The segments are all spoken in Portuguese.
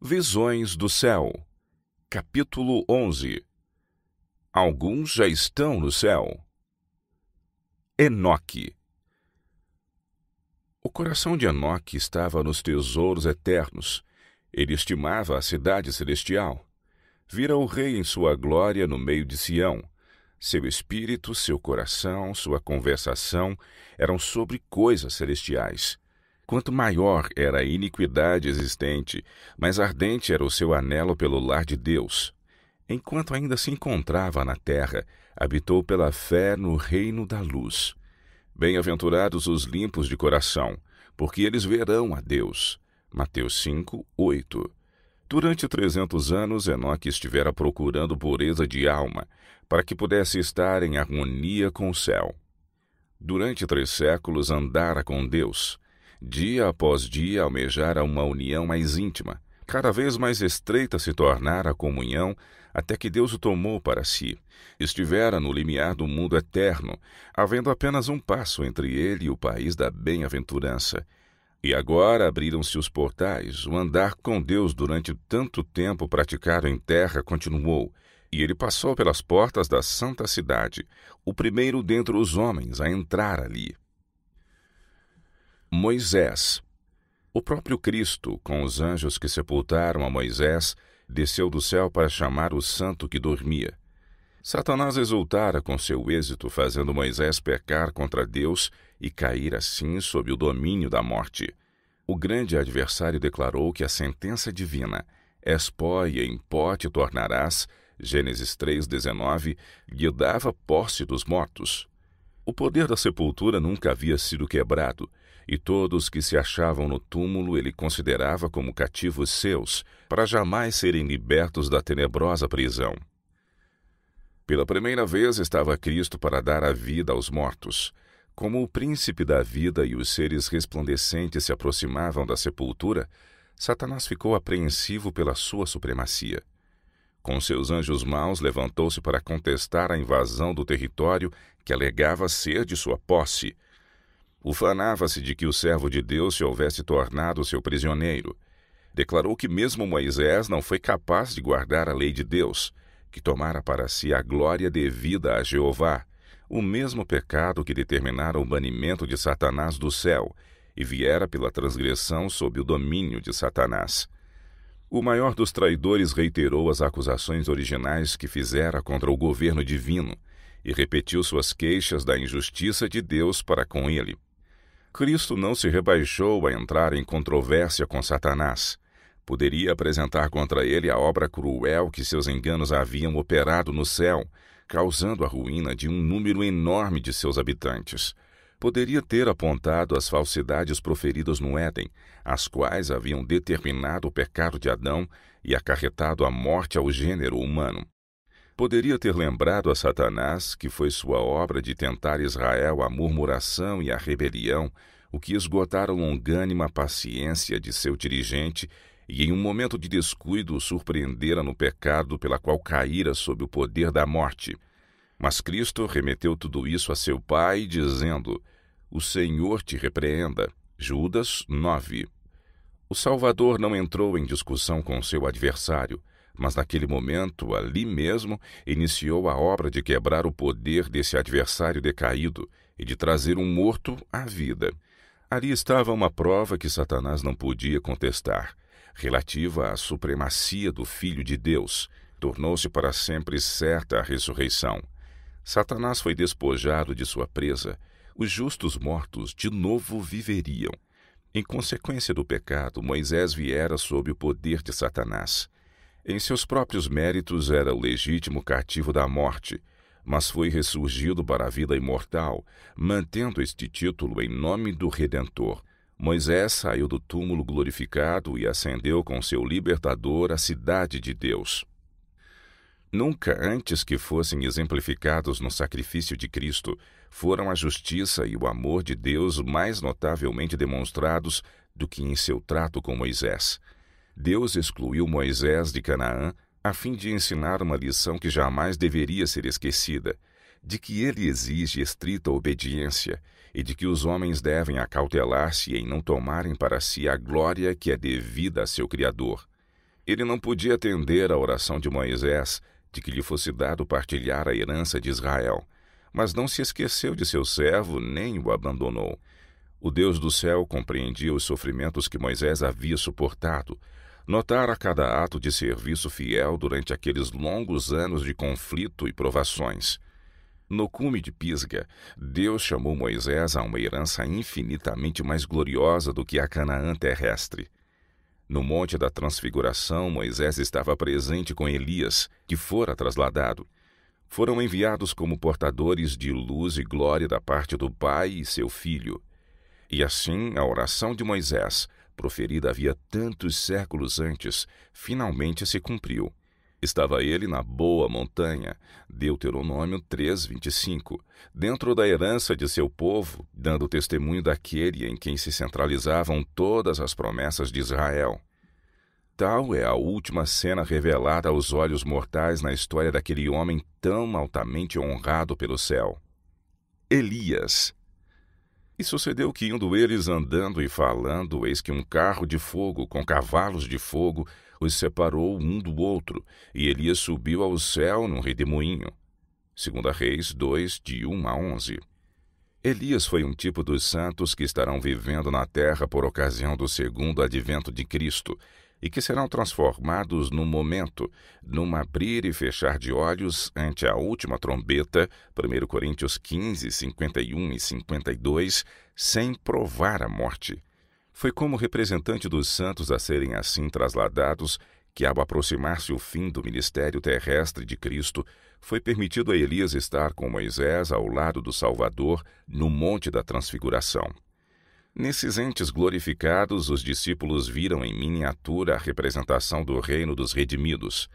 Visões do céu. Capítulo 11. Alguns já estão no céu. Enoque. O coração de Enoque estava nos tesouros eternos. Ele estimava a cidade celestial. Vira o rei em sua glória no meio de Sião. Seu espírito, seu coração, sua conversação eram sobre coisas celestiais. Quanto maior era a iniquidade existente, mais ardente era o seu anelo pelo lar de Deus. Enquanto ainda se encontrava na terra, habitou pela fé no reino da luz. Bem-aventurados os limpos de coração, porque eles verão a Deus. Mateus 5, 8. Durante 300 anos, Enoque estivera procurando pureza de alma, para que pudesse estar em harmonia com o céu. Durante 3 séculos andara com Deus. Dia após dia almejara uma união mais íntima. Cada vez mais estreita se tornara a comunhão, até que Deus o tomou para si. Estivera no limiar do mundo eterno, havendo apenas um passo entre ele e o país da bem-aventurança. E agora abriram-se os portais. O andar com Deus durante tanto tempo praticado em terra continuou, e ele passou pelas portas da santa cidade, o primeiro dentre os homens a entrar ali. Moisés. O próprio Cristo, com os anjos que sepultaram a Moisés, desceu do céu para chamar o santo que dormia. Satanás exultara com seu êxito, fazendo Moisés pecar contra Deus e cair assim sob o domínio da morte. O grande adversário declarou que a sentença divina, és pó e em pó te tornarás, Gênesis 3,19, lhe dava posse dos mortos. O poder da sepultura nunca havia sido quebrado, e todos que se achavam no túmulo ele considerava como cativos seus, para jamais serem libertos da tenebrosa prisão. Pela primeira vez estava Cristo para dar a vida aos mortos. Como o príncipe da vida e os seres resplandecentes se aproximavam da sepultura, Satanás ficou apreensivo pela sua supremacia. Com seus anjos maus, levantou-se para contestar a invasão do território que alegava ser de sua posse. Ufanava-se de que o servo de Deus se houvesse tornado seu prisioneiro. Declarou que mesmo Moisés não foi capaz de guardar a lei de Deus, que tomara para si a glória devida a Jeová, o mesmo pecado que determinara o banimento de Satanás do céu, e viera pela transgressão sob o domínio de Satanás. O maior dos traidores reiterou as acusações originais que fizera contra o governo divino, e repetiu suas queixas da injustiça de Deus para com ele. Cristo não se rebaixou a entrar em controvérsia com Satanás. Poderia apresentar contra ele a obra cruel que seus enganos haviam operado no céu, causando a ruína de um número enorme de seus habitantes. Poderia ter apontado as falsidades proferidas no Éden, as quais haviam determinado o pecado de Adão e acarretado a morte ao gênero humano. Poderia ter lembrado a Satanás que foi sua obra de tentar Israel a murmuração e a rebelião, o que esgotara a longânima paciência de seu dirigente e, em um momento de descuido, o surpreendera no pecado pela qual caíra sob o poder da morte. Mas Cristo remeteu tudo isso a seu Pai, dizendo: O Senhor te repreenda. Judas 9. O Salvador não entrou em discussão com seu adversário, mas naquele momento, ali mesmo, iniciou a obra de quebrar o poder desse adversário decaído e de trazer um morto à vida. Ali estava uma prova que Satanás não podia contestar, relativa à supremacia do Filho de Deus. Tornou-se para sempre certa a ressurreição. Satanás foi despojado de sua presa. Os justos mortos de novo viveriam. Em consequência do pecado, Moisés viera sob o poder de Satanás. Em seus próprios méritos era o legítimo cativo da morte, mas foi ressurgido para a vida imortal, mantendo este título em nome do Redentor. Moisés saiu do túmulo glorificado e ascendeu com seu libertador à cidade de Deus. Nunca antes que fossem exemplificados no sacrifício de Cristo, foram a justiça e o amor de Deus mais notavelmente demonstrados do que em seu trato com Moisés. Deus excluiu Moisés de Canaã a fim de ensinar uma lição que jamais deveria ser esquecida, de que ele exige estrita obediência e de que os homens devem acautelar-se em não tomarem para si a glória que é devida a seu Criador. Ele não podia atender à oração de Moisés, de que lhe fosse dado partilhar a herança de Israel, mas não se esqueceu de seu servo, nem o abandonou. O Deus do céu compreendia os sofrimentos que Moisés havia suportado, notara cada ato de serviço fiel durante aqueles longos anos de conflito e provações. No cume de Pisga, Deus chamou Moisés a uma herança infinitamente mais gloriosa do que a Canaã terrestre. No Monte da Transfiguração, Moisés estava presente com Elias, que fora trasladado. Foram enviados como portadores de luz e glória da parte do Pai e seu Filho. E assim, a oração de Moisés, proferida havia tantos séculos antes, finalmente se cumpriu. Estava ele na boa montanha, Deuteronômio 3:25, dentro da herança de seu povo, dando testemunho daquele em quem se centralizavam todas as promessas de Israel. Tal é a última cena revelada aos olhos mortais na história daquele homem tão altamente honrado pelo céu. Elias. E sucedeu que, indo eles andando e falando, eis que um carro de fogo com cavalos de fogo os separou um do outro, e Elias subiu ao céu num redemoinho. 2 Reis 2, de 1 a 11. Elias foi um tipo dos santos que estarão vivendo na terra por ocasião do segundo advento de Cristo, e que serão transformados num momento, num abrir e fechar de olhos ante a última trombeta, 1 Coríntios 15, 51 e 52, sem provar a morte. Foi como representante dos santos a serem assim trasladados que, ao aproximar-se o fim do ministério terrestre de Cristo, foi permitido a Elias estar com Moisés ao lado do Salvador no Monte da Transfiguração. Nesses entes glorificados, os discípulos viram em miniatura a representação do reino dos redimidos.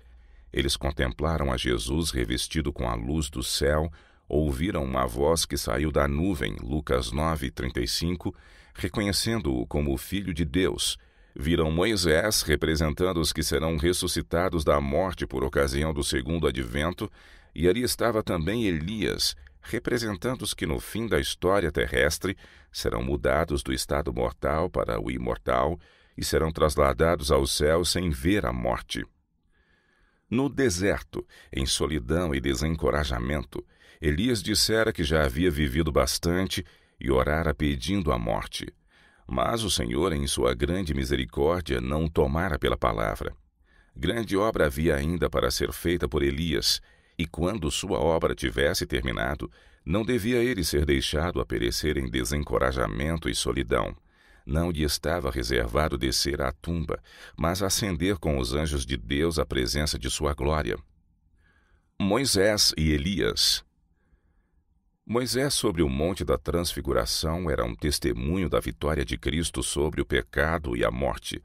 Eles contemplaram a Jesus revestido com a luz do céu, ouviram uma voz que saiu da nuvem, Lucas 9:35, reconhecendo-o como o Filho de Deus. Viram Moisés representando os que serão ressuscitados da morte por ocasião do segundo advento, e ali estava também Elias, representando os que no fim da história terrestre serão mudados do estado mortal para o imortal e serão trasladados ao céu sem ver a morte. No deserto, em solidão e desencorajamento, Elias dissera que já havia vivido bastante e orara pedindo a morte. Mas o Senhor, em sua grande misericórdia, não o tomara pela palavra. Grande obra havia ainda para ser feita por Elias, e quando sua obra tivesse terminado, não devia ele ser deixado a perecer em desencorajamento e solidão. Não lhe estava reservado descer à tumba, mas ascender com os anjos de Deus à presença de sua glória. Moisés e Elias. Moisés sobre o Monte da Transfiguração era um testemunho da vitória de Cristo sobre o pecado e a morte.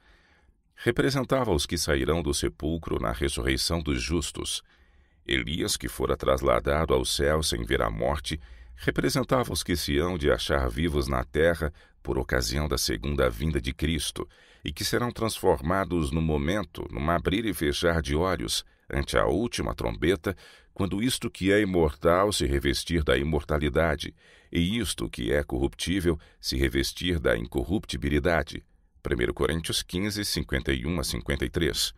Representava os que sairão do sepulcro na ressurreição dos justos. Elias, que fora trasladado ao céu sem ver a morte, representava os que se hão de achar vivos na terra por ocasião da segunda vinda de Cristo, e que serão transformados no momento, num abrir e fechar de olhos, ante a última trombeta, quando isto que é imortal se revestir da imortalidade, e isto que é corruptível se revestir da incorruptibilidade. 1 Coríntios 15, 51 a 53.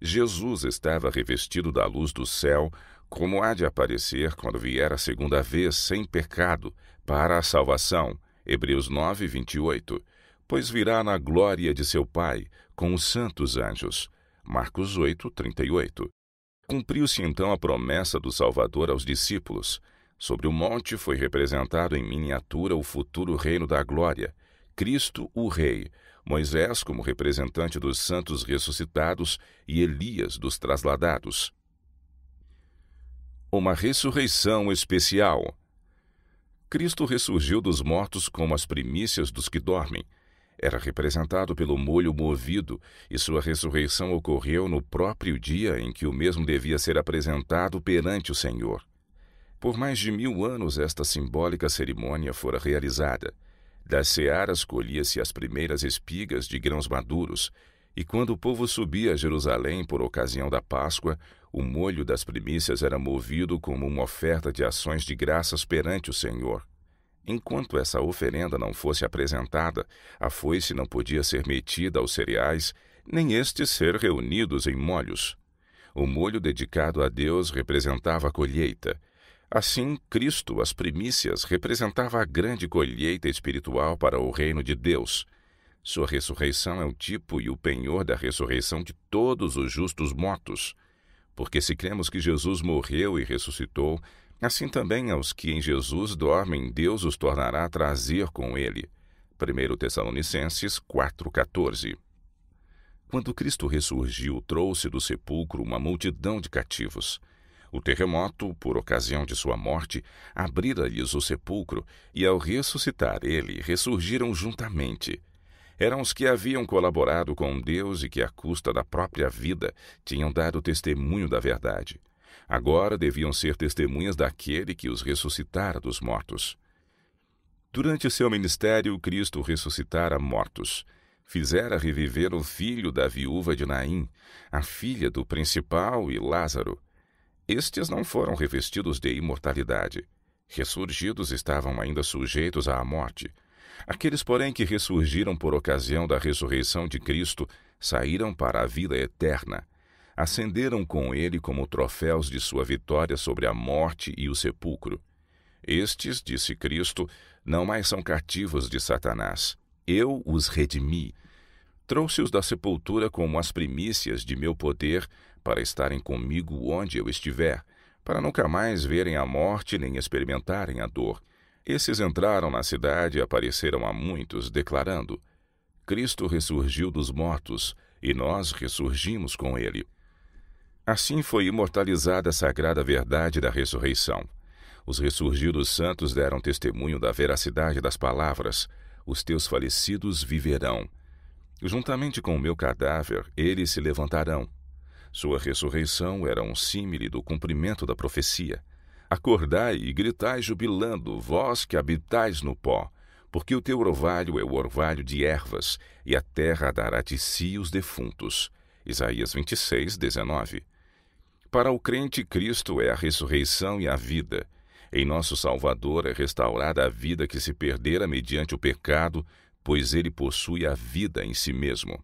Jesus estava revestido da luz do céu, como há de aparecer quando vier a segunda vez sem pecado, para a salvação. Hebreus 9, 28. Pois virá na glória de seu Pai, com os santos anjos. Marcos 8, 38. Cumpriu-se então a promessa do Salvador aos discípulos. Sobre o monte foi representado em miniatura o futuro reino da glória, Cristo o Rei, Moisés como representante dos santos ressuscitados e Elias dos trasladados. Uma ressurreição especial. Cristo ressurgiu dos mortos como as primícias dos que dormem. Era representado pelo molho movido, e sua ressurreição ocorreu no próprio dia em que o mesmo devia ser apresentado perante o Senhor. Por mais de 1000 anos esta simbólica cerimônia fora realizada. Das searas colhia-se as primeiras espigas de grãos maduros, e quando o povo subia a Jerusalém por ocasião da Páscoa, o molho das primícias era movido como uma oferta de ações de graças perante o Senhor. Enquanto essa oferenda não fosse apresentada, a foice não podia ser metida aos cereais, nem estes ser reunidos em molhos. O molho dedicado a Deus representava a colheita. Assim, Cristo, as primícias, representava a grande colheita espiritual para o reino de Deus. Sua ressurreição é o tipo e o penhor da ressurreição de todos os justos mortos. Porque se cremos que Jesus morreu e ressuscitou, assim também aos que em Jesus dormem, Deus os tornará a trazer com ele. 1 Tessalonicenses 4,14. Quando Cristo ressurgiu, trouxe do sepulcro uma multidão de cativos. O terremoto, por ocasião de sua morte, abrira-lhes o sepulcro, e ao ressuscitar ele, ressurgiram juntamente. Eram os que haviam colaborado com Deus e que, à custa da própria vida, tinham dado testemunho da verdade. Agora deviam ser testemunhas daquele que os ressuscitara dos mortos. Durante seu ministério, Cristo ressuscitara mortos. Fizera reviver o filho da viúva de Naim, a filha do principal e Lázaro. Estes não foram revestidos de imortalidade. Ressurgidos estavam ainda sujeitos à morte. Aqueles, porém, que ressurgiram por ocasião da ressurreição de Cristo, saíram para a vida eterna. Ascenderam com ele como troféus de sua vitória sobre a morte e o sepulcro. Estes, disse Cristo, não mais são cativos de Satanás. Eu os redimi. Trouxe-os da sepultura como as primícias de meu poder, para estarem comigo onde eu estiver, para nunca mais verem a morte nem experimentarem a dor. Esses entraram na cidade e apareceram a muitos, declarando: Cristo ressurgiu dos mortos, e nós ressurgimos com ele. Assim foi imortalizada a sagrada verdade da ressurreição. Os ressurgidos santos deram testemunho da veracidade das palavras: os teus falecidos viverão. Juntamente com o meu cadáver, eles se levantarão. Sua ressurreição era um símile do cumprimento da profecia. Acordai e gritai jubilando, vós que habitais no pó, porque o teu orvalho é o orvalho de ervas, e a terra dará de si os defuntos. Isaías 26, 19. Para o crente, Cristo é a ressurreição e a vida. Em nosso Salvador é restaurada a vida que se perdera mediante o pecado, pois ele possui a vida em si mesmo.